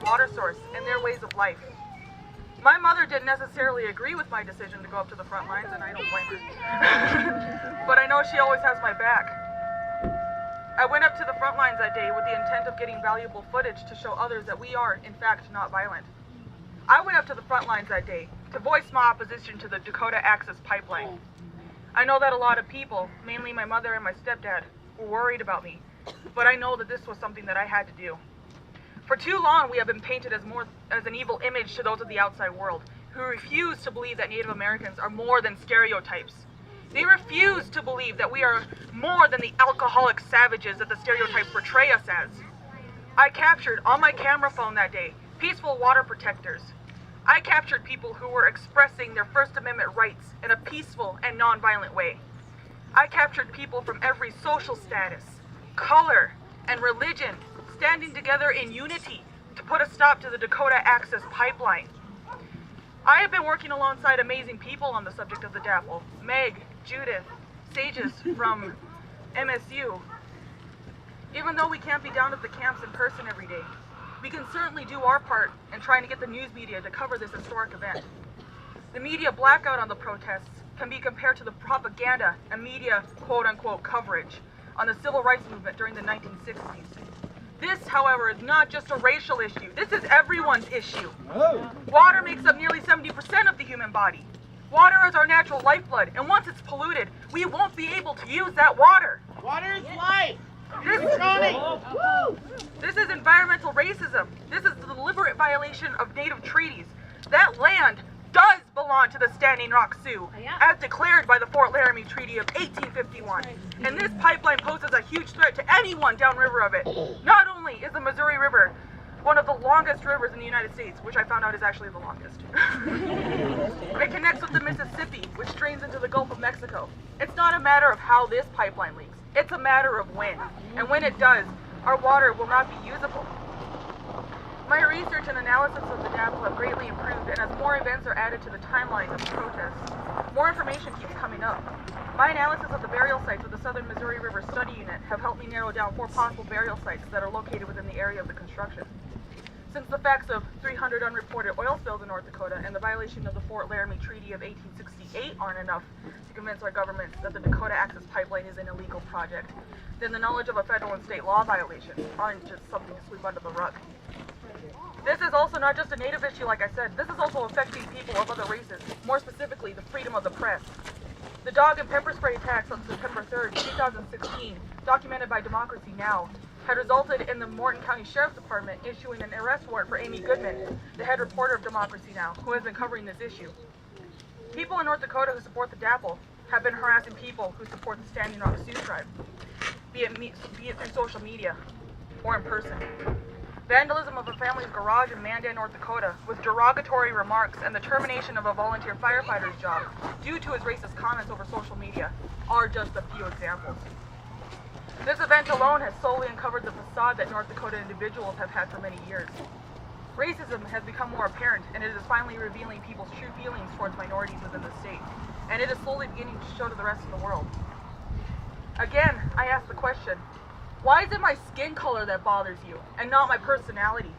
water source and their ways of life. My mother didn't necessarily agree with my decision to go up to the front lines, and I don't blame her. But I know she always has my back. I went up to the front lines that day with the intent of getting valuable footage to show others that we are, in fact, not violent. I went up to the front lines that day to voice my opposition to the Dakota Access Pipeline. I know that a lot of people, mainly my mother and my stepdad, were worried about me, but I know that this was something that I had to do. For too long, we have been painted as an evil image to those of the outside world, who refuse to believe that Native Americans are more than stereotypes. They refuse to believe that we are more than the alcoholic savages that the stereotypes portray us as. I captured, on my camera phone that day, peaceful water protectors. I captured people who were expressing their First Amendment rights in a peaceful and nonviolent way. I captured people from every social status, color, and religion standing together in unity to put a stop to the Dakota Access Pipeline. I have been working alongside amazing people on the subject of the DAPL. Meg, Judith, Sages from MSU. Even though we can't be down at the camps in person every day, we can certainly do our part in trying to get the news media to cover this historic event. The media blackout on the protests can be compared to the propaganda and media quote-unquote coverage on the civil rights movement during the 1960s. This, however, is not just a racial issue. This is everyone's issue. Water makes up nearly 70% of the human body. Water is our natural lifeblood, and once it's polluted, we won't be able to use that water. Water is life. This is environmental racism. This is the deliberate violation of native treaties. That land does belong to the Standing Rock Sioux, as declared by the Fort Laramie Treaty of 1851. And this pipeline poses a huge threat to anyone downriver of it. Not only is the Missouri River one of the longest rivers in the United States, which I found out is actually the longest. It connects with the Mississippi, which drains into the Gulf of Mexico. It's not a matter of how this pipeline leaks. It's a matter of when. And when it does, our water will not be usable. My research and analysis of the DAPL have greatly improved, and as more events are added to the timeline of the protests, more information keeps coming up. My analysis of the burial sites of the Southern Missouri River Study Unit have helped me narrow down 4 possible burial sites that are located within the area of the construction. Since the facts of 300 unreported oil spills in North Dakota and the violation of the Fort Laramie Treaty of 1868 aren't enough to convince our government that the Dakota Access Pipeline is an illegal project, then the knowledge of a federal and state law violation aren't just something to sweep under the rug. This is also not just a Native issue, like I said. This is also affecting people of other races, more specifically the freedom of the press. The dog and pepper spray attacks on September 3rd, 2016, documented by Democracy Now!, had resulted in the Morton County Sheriff's Department issuing an arrest warrant for Amy Goodman, the head reporter of Democracy Now!, who has been covering this issue. People in North Dakota who support the DAPL have been harassing people who support the Standing Rock Sioux tribe, be it through social media or in person. Vandalism of a family's garage in Mandan, North Dakota, with derogatory remarks and the termination of a volunteer firefighter's job due to his racist comments over social media are just a few examples. This event alone has solely uncovered the facade that North Dakota individuals have had for many years. Racism has become more apparent, and it is finally revealing people's true feelings towards minorities within the state, and it is slowly beginning to show to the rest of the world. Again, I ask the question, why is it my skin color that bothers you, and not my personality?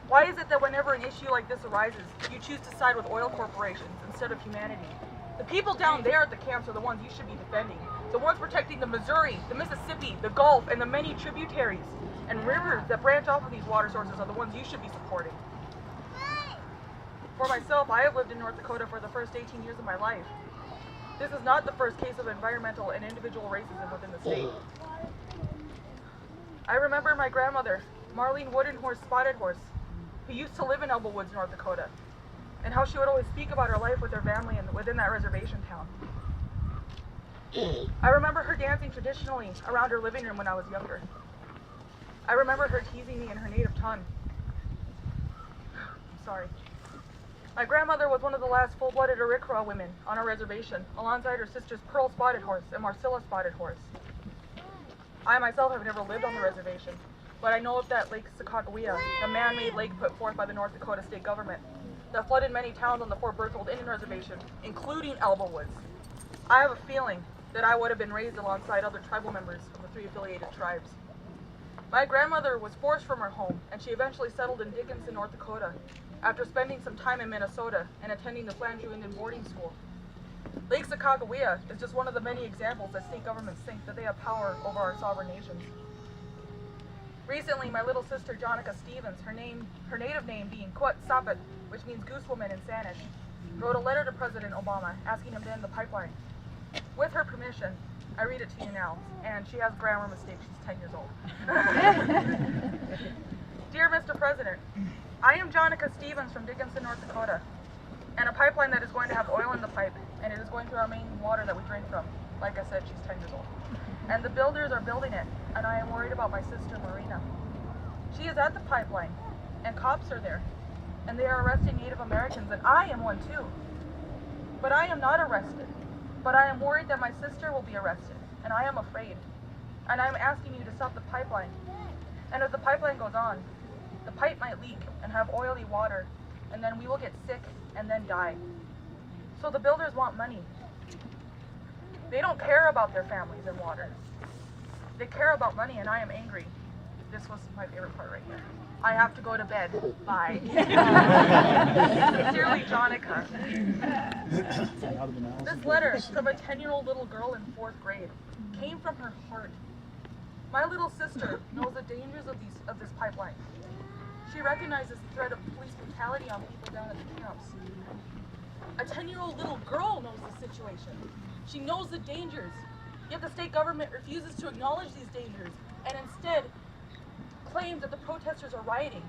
Why is it that whenever an issue like this arises, you choose to side with oil corporations instead of humanity? The people down there at the camps are the ones you should be defending. The ones protecting the Missouri, the Mississippi, the Gulf, and the many tributaries and rivers that branch off of these water sources are the ones you should be supporting. For myself, I have lived in North Dakota for the first 18 years of my life. This is not the first case of environmental and individual racism within the state. I remember my grandmother, Marlene Woodenhorse Spotted Horse, who used to live in Elbow Woods, North Dakota, and how she would always speak about her life with her family and within that reservation town. I remember her dancing traditionally around her living room when I was younger. I remember her teasing me in her native tongue. I'm sorry. My grandmother was one of the last full-blooded Arikara women on our reservation, alongside her sisters Pearl Spotted Horse and Marcilla Spotted Horse. I myself have never lived on the reservation, but I know of that Lake Sacagawea, the man-made lake put forth by the North Dakota state government, that flooded many towns on the Fort Berthold Indian Reservation, including Elbow Woods. I have a feeling that I would have been raised alongside other tribal members of the 3 affiliated tribes. My grandmother was forced from her home, and she eventually settled in Dickinson, North Dakota, after spending some time in Minnesota and attending the Flandreau Indian boarding school. Lake Sacagawea is just one of the many examples that state governments think that they have power over our sovereign nations. Recently, my little sister, Jonica Stevens, her native name being Kwat Sapit, which means goose woman in Sanish, wrote a letter to President Obama asking him to end the pipeline. With her permission, I read it to you now, and she has grammar mistakes. She's 10 years old. Dear Mr. President, I am Jonica Stevens from Dickinson, North Dakota, and a pipeline that is going to have oil in the pipe, and it is going through our main water that we drink from. Like I said, she's 10 years old. And the builders are building it, and I am worried about my sister Marina. She is at the pipeline, and cops are there, and they are arresting Native Americans, and I am one too. But I am not arrested. But I am worried that my sister will be arrested, and I am afraid. And I am asking you to stop the pipeline. And if the pipeline goes on, the pipe might leak and have oily water, and then we will get sick and then die. So the builders want money. They don't care about their families and water. They care about money, and I am angry. This was my favorite part right here. I have to go to bed. Bye. Sincerely, Jonica. This letter from a 10-year-old little girl in 4th grade came from her heart. My little sister knows the dangers of this pipeline. She recognizes the threat of police brutality on people down at the camps. A 10-year-old little girl knows the situation. She knows the dangers, yet the state government refuses to acknowledge these dangers and instead claims that the protesters are rioting.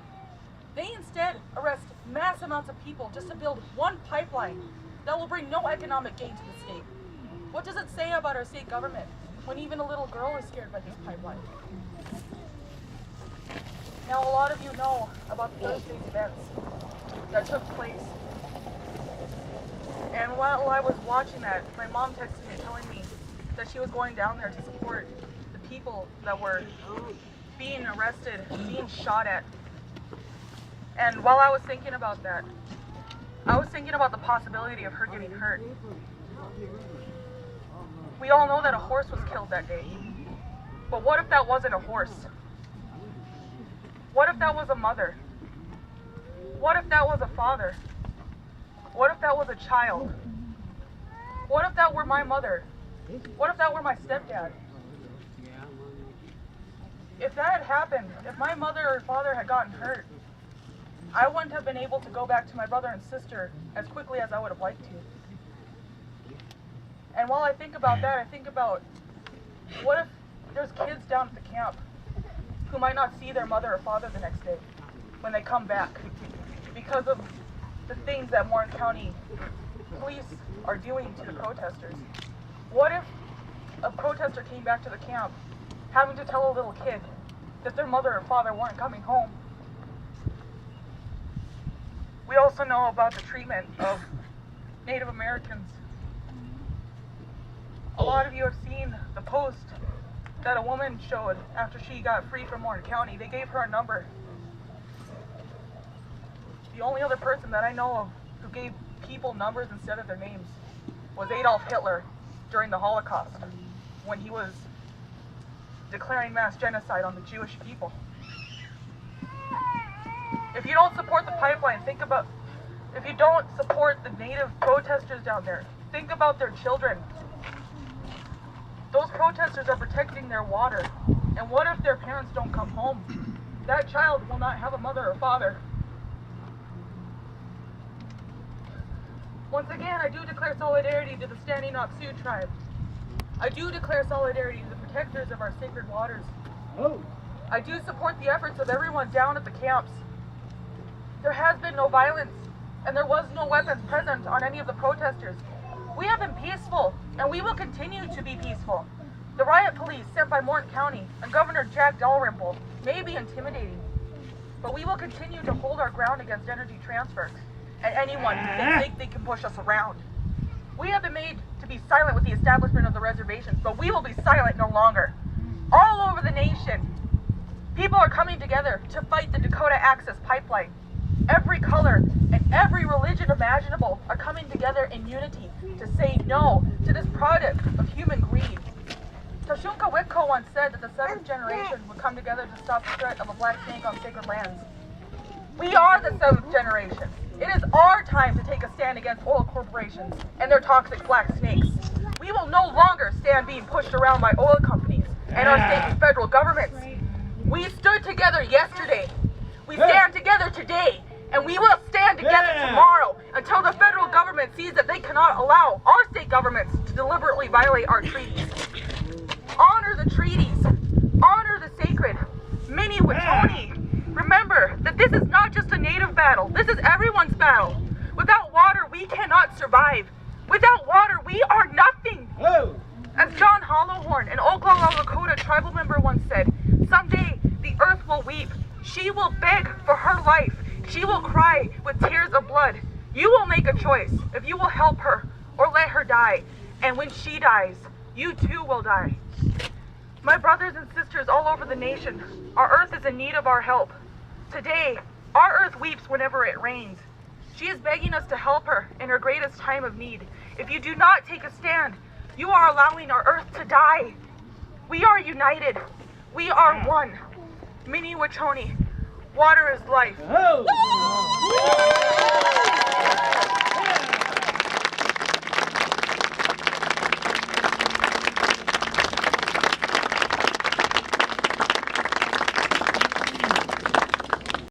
They instead arrest mass amounts of people just to build one pipeline that will bring no economic gain to the state. What does it say about our state government when even a little girl is scared by this pipeline? Now, a lot of you know about the Thursday's events that took place. And while I was watching that, my mom texted me telling me that she was going down there to support the people that were being arrested, being shot at. And while I was thinking about that, I was thinking about the possibility of her getting hurt. We all know that a horse was killed that day. But what if that wasn't a horse? What if that was a mother? What if that was a father? What if that was a child? What if that were my mother? What if that were my stepdad? If that had happened, if my mother or father had gotten hurt, I wouldn't have been able to go back to my brother and sister as quickly as I would have liked to. And while I think about that, I think about what if there's kids down at the camp who might not see their mother or father the next day when they come back because of the things that Warren County police are doing to the protesters. What if a protester came back to the camp having to tell a little kid that their mother or father weren't coming home? We also know about the treatment of Native Americans. A lot of you have seen the post that a woman showed after she got free from Warren County. They gave her a number. The only other person that I know of who gave people numbers instead of their names was Adolf Hitler during the Holocaust, when he was declaring mass genocide on the Jewish people. If you don't support the pipeline, if you don't support the Native protesters down there, think about their children. Those protesters are protecting their water. And what if their parents don't come home? That child will not have a mother or father. Once again, I do declare solidarity to the Standing Rock Sioux tribe. I do declare solidarity to the protectors of our sacred waters. I do support the efforts of everyone down at the camps. There has been no violence, and there was no weapons present on any of the protesters. We have been peaceful, and we will continue to be peaceful. The riot police sent by Morton County and Governor Jack Dalrymple may be intimidating, but we will continue to hold our ground against energy transfer and anyone who thinks they can push us around. We have been made to be silent with the establishment of the reservations, but we will be silent no longer. All over the nation, people are coming together to fight the Dakota Access Pipeline. Every color and every religion imaginable are coming together in unity to say no to this product of human greed. Tashunka Witko once said that the seventh generation would come together to stop the threat of a black snake on sacred lands. We are the seventh generation. It is our time to take a stand against oil corporations and their toxic black snakes. We will no longer stand being pushed around by oil companies and our state and federal governments. We stood together yesterday. We stand together today. And we will stand together tomorrow until the federal government sees that they cannot allow our state governments to deliberately violate our treaties. Honor the treaties. Honor the sacred. Mini Witoni. Remember that this is not just a native battle. This is everyone's battle. Without water, we cannot survive. Without water, we are nothing. As John Hollowhorn, an Oglala Lakota tribal member once said, someday the earth will weep. She will beg for her life. She will cry with tears of blood. You will make a choice if you will help her or let her die. And when she dies, you too will die. My brothers and sisters all over the nation, our earth is in need of our help. Today, our earth weeps whenever it rains. She is begging us to help her in her greatest time of need. If you do not take a stand, you are allowing our earth to die. We are united. We are one. Mini Wachoni. Water is life.